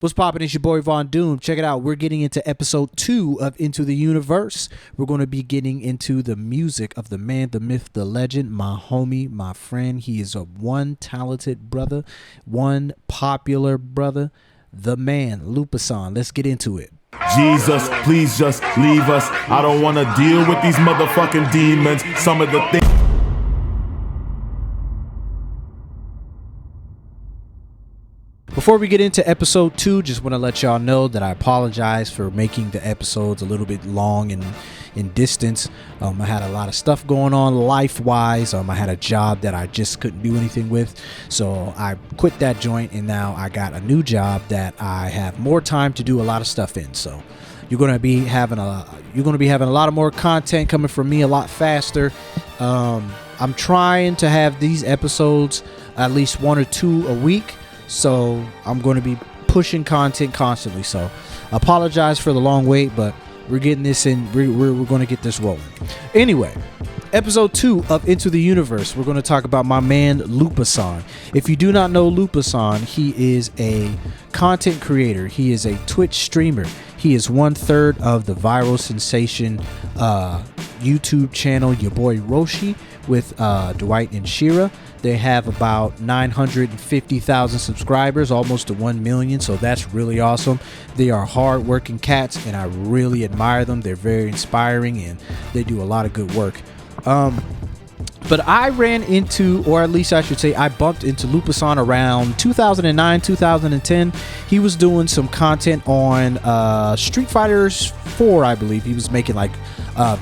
What's poppin'? It's your boy Von Doom. Check it out. We're getting into episode 2 of Into the Universe. We're going to be getting into the music of the man, the myth, the legend, my homie, my friend. He is a one talented brother, one popular brother, the man, Lupasan. Let's get into it. Jesus, please just leave us. I don't want to deal with these motherfucking demons. Some of the things. Before we get into episode 2, just want to let y'all know that I apologize for making the episodes a little bit long and in distance. I had a lot of stuff going on life-wise. I had a job that I just couldn't do anything with, so I quit that joint, and now I got a new job that I have more time to do a lot of stuff in. So you're gonna be having a lot of more content coming from me a lot faster. I'm trying to have these episodes at least 1 or 2 a week. So I'm going to be pushing content constantly. So I apologize for the long wait, but we're getting this in. We're going to get this rolling. Anyway, episode 2 of Into the Universe, we're going to talk about my man Lupasan. If you do not know Lupasan, he is a content creator. He is a Twitch streamer. He is 1/3 of the viral sensation YouTube channel Your Boy Roshi with Dwight and Shira. They have about 950,000 subscribers, almost to 1 million. So that's really awesome. They are hard-working cats, and I really admire them. They're very inspiring, and they do a lot of good work. But I ran into, or at least I should say, I bumped into Lupasan around 2009, 2010. He was doing some content on Street Fighter 4, I believe. He was making like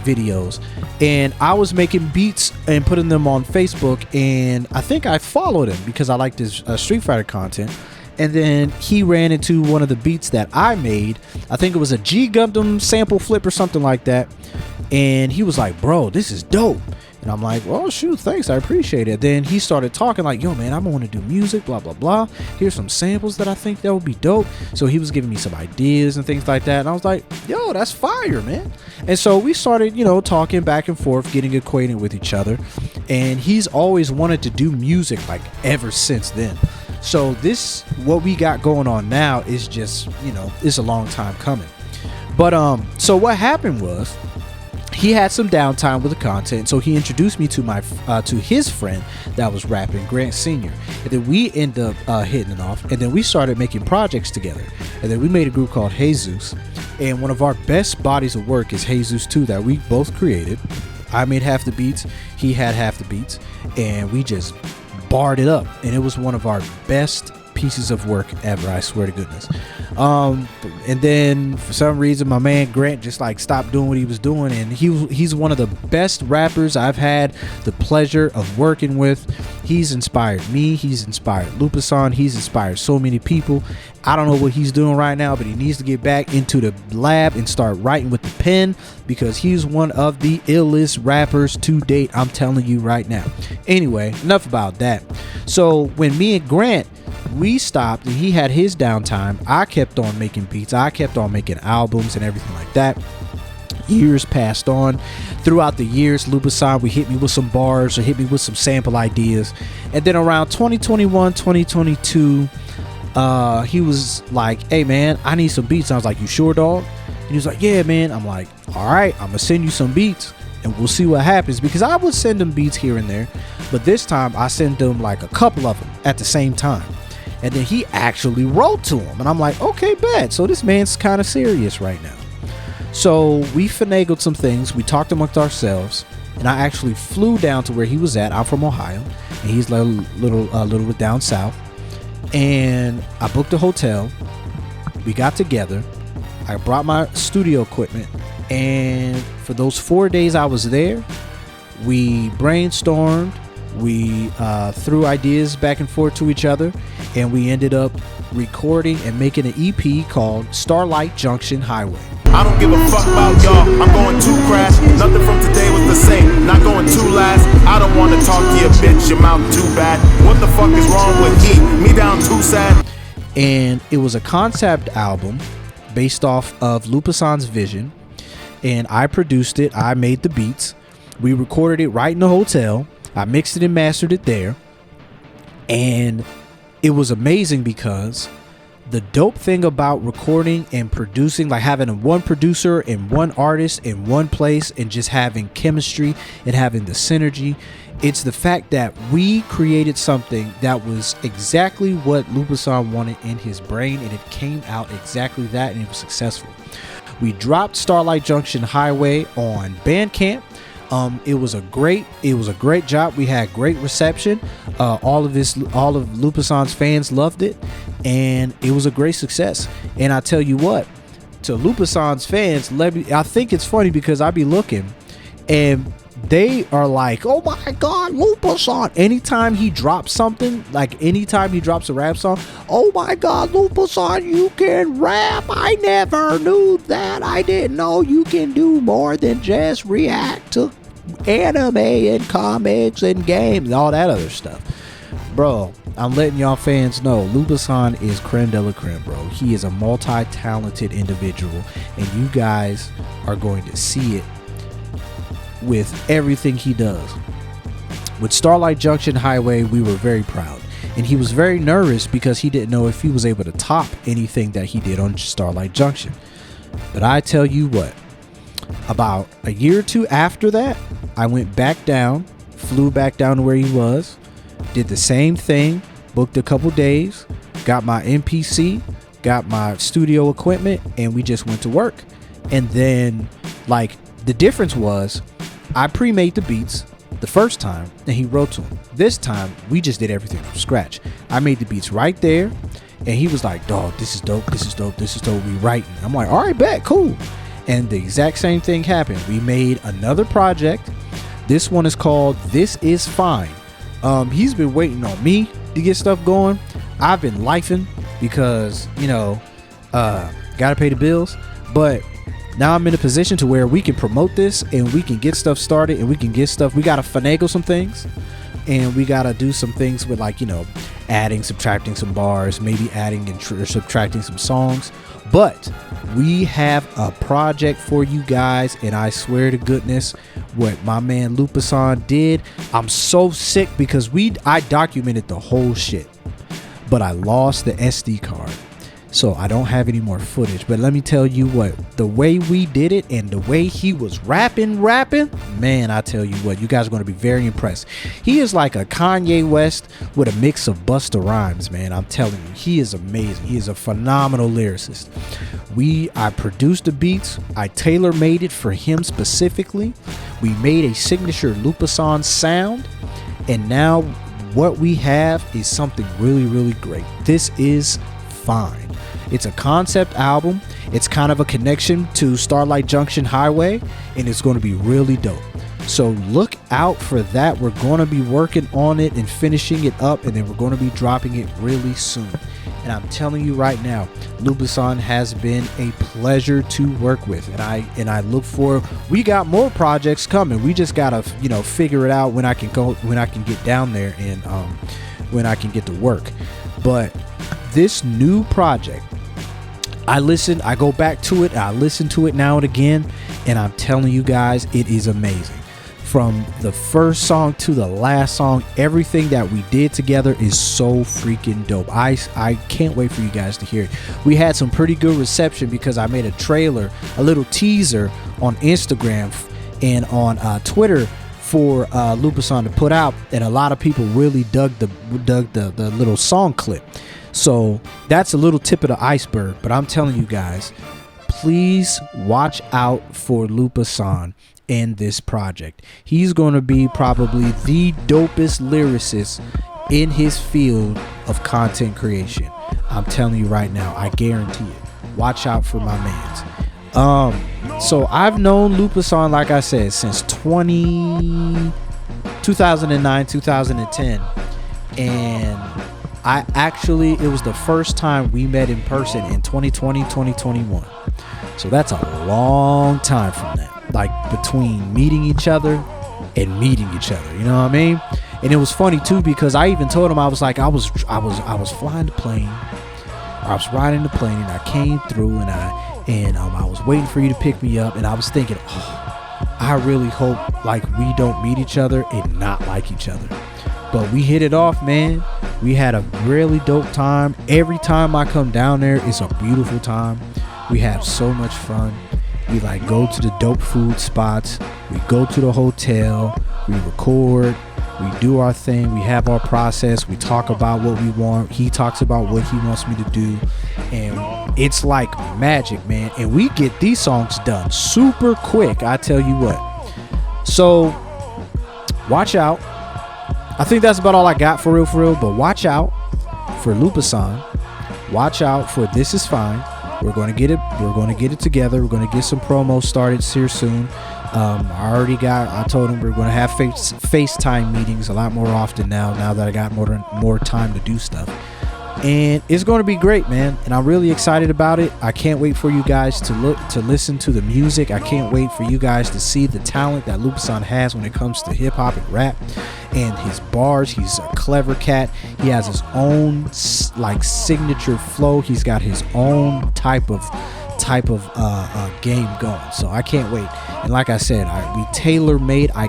videos, and I was making beats and putting them on Facebook, and I think I followed him because I liked his Street Fighter content. And then he ran into one of the beats that I made. I think it was a G Gundam sample flip or something like that, and he was like, bro, this is dope. And I'm like, well, shoot, thanks, I appreciate it. Then he started talking like, yo, man, I want to do music, blah, blah, blah. Here's some samples that I think that would be dope. So he was giving me some ideas and things like that. And I was like, yo, that's fire, man. And so we started, talking back and forth, getting acquainted with each other. And he's always wanted to do music like ever since then. So what we got going on now is just, it's a long time coming. But so what happened was, he had some downtime with the content, so he introduced me to to his friend that was rapping, Grant Sr. And then we ended up hitting it off, and then we started making projects together. And then we made a group called Jesus, and one of our best bodies of work is Jesus 2 that we both created. I made half the beats, he had half the beats, and we just barred it up, and it was one of our best pieces of work ever, I swear to goodness. And then for some reason my man Grant just like stopped doing what he was doing, and he's one of the best rappers I've had the pleasure of working with. He's inspired me, he's inspired Lupasan, he's inspired so many people. I don't know what he's doing right now, but he needs to get back into the lab and start writing with the pen, because he's one of the illest rappers to date, I'm telling you right now. Anyway, enough about that. So when me and Grant, we stopped and he had his downtime, I kept on making beats, I kept on making albums and everything like that. Years passed on. Throughout the years, Lupasan would hit me with some bars or hit me with some sample ideas. And then around 2021, 2022, he was like, hey man, I need some beats. And I was like, you sure, dog? And he was like, yeah man. I'm like, all right, I'm gonna send you some beats and we'll see what happens, because I would send him beats here and there, but this time I sent him like a couple of them at the same time. And then he actually wrote to him, and I'm like, okay, bet. So this man's kind of serious right now. So we finagled some things, we talked amongst ourselves, and I actually flew down to where he was at. I'm from Ohio, and he's a little bit down south. And I booked a hotel. We got together. I brought my studio equipment, and for those 4 days I was there, we brainstormed. We threw ideas back and forth to each other, and we ended up recording and making an EP called Starlight Junction Highway. I don't give a fuck about y'all. I'm going to crash. Nothing from today was the same. Not going to last. I don't want to talk to you, bitch. Your mouth too bad. What the fuck is wrong with he? Me down too sad. And it was a concept album based off of Lupasan's vision, and I produced it. I made the beats. We recorded it right in the hotel. I mixed it and mastered it there, and it was amazing because the dope thing about recording and producing, like having one producer and one artist in one place and just having chemistry and having the synergy, it's the fact that we created something that was exactly what Lupasan wanted in his brain, and it came out exactly that, and it was successful. We dropped Starlight Junction Highway on Bandcamp. It was a great job. We had great reception. All of Lupasan's fans loved it, and it was a great success. And I tell you what, to Lupasan's fans, I think it's funny because I be looking and they are like, oh my God, Lupasan. Anytime he drops something, like anytime he drops a rap song, oh my God, Lupasan, you can rap. I never knew that. I didn't know you can do more than just react to anime and comics and games and all that other stuff. Bro, I'm letting y'all fans know, Lupasan is creme de la creme, bro. He is a multi-talented individual, and you guys are going to see it with everything he does. With Starlight Junction Highway, we were very proud, and he was very nervous because he didn't know if he was able to top anything that he did on Starlight Junction. But I tell you what, about a year or two after that, I went back down, flew back down to where he was, did the same thing, booked a couple days, got my MPC, got my studio equipment, and we just went to work. And then, like, the difference was I pre-made the beats the first time and he wrote to them. This time we just did everything from scratch. I made the beats right there, and he was like, dog, this is dope, this is dope, this is dope, we writing. I'm like, all right, bet, cool. And the exact same thing happened. We made another project. This one is called This Is Fine. He's been waiting on me to get stuff going. I've been lifing because, gotta pay the bills. But now I'm in a position to where we can promote this and we can get stuff started, and we gotta finagle some things, and we gotta do some things with, like, adding, subtracting some bars, maybe adding and subtracting some songs. But we have a project for you guys, and I swear to goodness, what my man Lupasan did, I'm so sick because I documented the whole shit, but I lost the SD card, so I don't have any more footage. But let me tell you what, the way we did it and the way he was rapping, man, I tell you what, you guys are going to be very impressed. He is like a Kanye West with a mix of Busta Rhymes, man. I'm telling you, he is amazing. He is a phenomenal lyricist. I produced the beats. I tailor-made it for him specifically. We made a signature Lupasan sound, and now what we have is something really, really great. This is Fine. It's a concept album. It's kind of a connection to Starlight Junction Highway, and it's going to be really dope. So look out for that. We're going to be working on it and finishing it up, and then we're going to be dropping it really soon. And I'm telling you right now, Lupasan has been a pleasure to work with, and I look for. We got more projects coming. We just gotta figure it out when I can get down there, and when I can get to work. But this new project, I go back to it, I listen to it now and again, and I'm telling you guys, it is amazing. From the first song to the last song, everything that we did together is so freaking dope. I can't wait for you guys to hear it. We had some pretty good reception because I made a trailer, a little teaser on Instagram and on Twitter for Lupasan to put out, and a lot of people really dug the little song clip. So that's a little tip of the iceberg, but I'm telling you guys, please watch out for Lupasan in this project. He's going to be probably the dopest lyricist in his field of content creation. I'm telling you right now, I guarantee it. Watch out for my mans. So I've known Lupasan, like I said, since 2009, 2010, and it was the first time we met in person in 2020, 2021. So that's a long time from that. Like, between meeting each other and meeting each other, you know what I mean? And it was funny too, because I even told him, I was like, I was flying the plane, I was riding the plane, and I came through, and I was waiting for you to pick me up, and I was thinking, I really hope, like, we don't meet each other and not like each other. But we hit it off, man. We had a really dope time. Every time I come down there, it's a beautiful time. We have so much fun. We like go to the dope food spots. We go to the hotel. We record. We do our thing. We have our process. We talk about what we want. He talks about what he wants me to do. And it's like magic, man. And we get these songs done super quick, I tell you what. So watch out. I think that's about all I got for real. But watch out for Lupasan. Watch out for This Is Fine. We're going to get it. We're going to get it together. We're going to get some promos started here soon. I told him we're going to have FaceTime meetings a lot more often now that I got more time to do stuff. And it's going to be great, man. And I'm really excited about it. I can't wait for you guys to listen to the music. I can't wait for you guys to see the talent that Lupasan has when it comes to hip hop and rap and his bars. He's a clever cat. He has his own like signature flow. He's got his own type of game going. So I can't wait. And like I said, I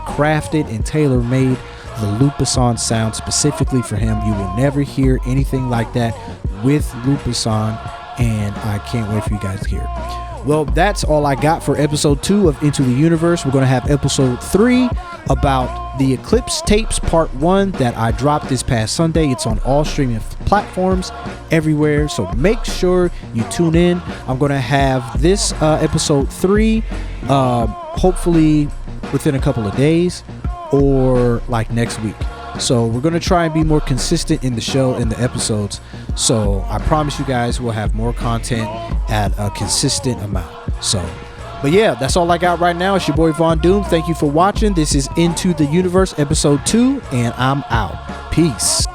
crafted and tailor-made the Lupasan sound specifically for him. You will never hear anything like that with Lupasan, and I can't wait for you guys to hear it. Well, that's all I got for episode 2 of Into the Universe. We're going to have episode 3 about the Eclipse Tapes Part 1 that I dropped this past Sunday. It's on all streaming platforms everywhere, so make sure you tune in. I'm going to have this episode 3 hopefully within a couple of days or like next week. So we're going to try and be more consistent in the show, in the episodes. So I promise you guys we'll have more content at a consistent amount. But yeah, that's all I got right now. It's your boy Von Doom. Thank you for watching. This is Into the Universe episode 2, and I'm out. Peace.